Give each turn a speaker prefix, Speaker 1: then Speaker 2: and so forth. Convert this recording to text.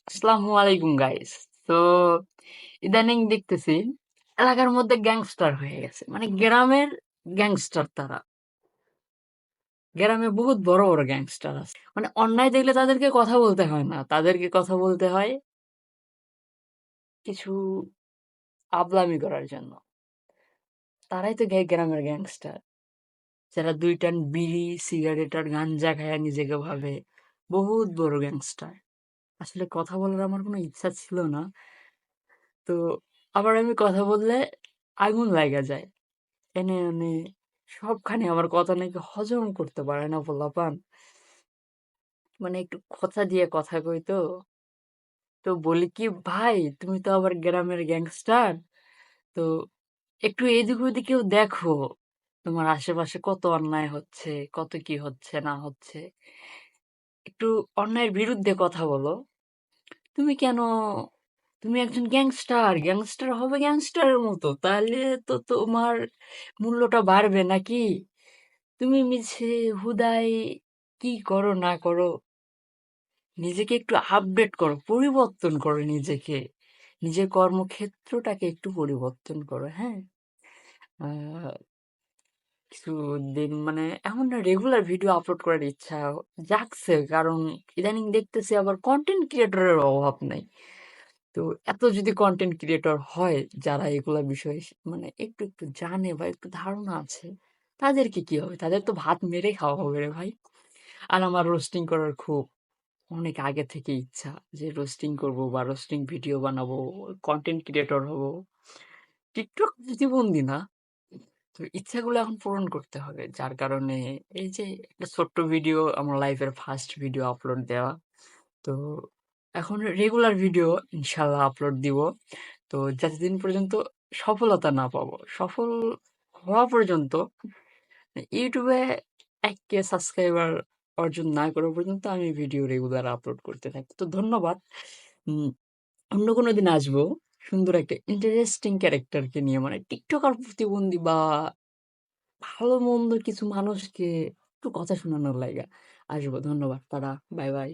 Speaker 1: আসসালামু আলাইকুম গাইস। তো ইদানিং দেখতেছি এলাকার মধ্যে গ্যাংস্টার হয়ে গেছে, মানে গ্রামের গ্যাংস্টার। তারা গ্রামে বহুত বড় বড় গ্যাংস্টার আছে, মানে অন্যায় দেখলে তাদেরকে কথা বলতে হয় না, তাদেরকে কথা বলতে হয় কিছু আবলামি করার জন্য। তারাই তো গ্রামের গ্যাংস্টার, যারা দুই টান বিড়ি সিগারেট আর গাঞ্জা খায় নিজেকে ভাবে বহুত বড় গ্যাংস্টার। আসলে কথা বলার আমার কোনো ইচ্ছা ছিল না, তো আবার আমি কথা বললে আগুন লাগা যায়। এনে এনে সবখানে আমার কথা নাকি হজম করতে পারে না পোলাপান। মানে একটু খোঁচা দিয়ে কথা কই তো। তো বলি কি, ভাই তুমি তো আবার গ্রামের গ্যাংস্টার, তো একটু এদিক ওদিকেও দেখো, তোমার আশেপাশে কত অন্যায় হচ্ছে, কত কি হচ্ছে না হচ্ছে, একটু অন্যায়ের বিরুদ্ধে কথা বলো। তুমি কেন, তুমি একজন গ্যাংস্টার, গ্যাংস্টার হবে গ্যাংস্টারের মতো, তাহলে তো তোমার মূল্যটা বাড়বে নাকি? তুমি মিছে হুদাই কি করো না করো, নিজেকে একটু আপডেট করো, পরিবর্তন করো নিজেকে, নিজের কর্মক্ষেত্রটাকে একটু পরিবর্তন করো। হ্যাঁ, আহ, কিছুদিন মানে এখন না রেগুলার ভিডিও আপলোড করার ইচ্ছা জাগছে, কারণ ইদানিং দেখতেছি আবার কন্টেন্ট ক্রিয়েটরের অভাব নাই। তো এত যদি কন্টেন্ট ক্রিয়েটর হয় যারা এগুলা বিষয়ে মানে একটু একটু জানে বা একটু ধারণা আছে, তাদেরকে কি হবে? তাদের তো ভাত মেরে খাওয়া হবে রে ভাই। আর আমার রোস্টিং করার খুব অনেক আগে থেকে ইচ্ছা, যে রোস্টিং করব বা রোস্টিং ভিডিও বানাবো, কন্টেন্ট ক্রিয়েটর হব। টিকটক প্রতিবন্ধী না, তো ইচ্ছাগুলো এখন পূরণ করতে হবে। যার কারণে এই যে একটা ছোট্ট ভিডিও, আমার লাইফের ফার্স্ট ভিডিও আপলোড দেওয়া। তো এখন রেগুলার ভিডিও ইনশাল্লাহ আপলোড দিব। তো যতদিন পর্যন্ত সফলতা না পাবো, সফল হওয়া পর্যন্ত ইউটিউবে 1K সাবস্ক্রাইবার অর্জন না করা পর্যন্ত আমি ভিডিও রেগুলার আপলোড করতে থাকি। তো ধন্যবাদ। উম, অন্য কোনো দিন আসবো সুন্দর একটা ইন্টারেস্টিং ক্যারেক্টারকে নিয়ে, মানে টিকটকার প্রতিবন্ধী বা ভালো মন্দ কিছু মানুষকে একটু কথা শোনানোর লাইগা আসবো। ধন্যবাদ, টাটা, বাই বাই।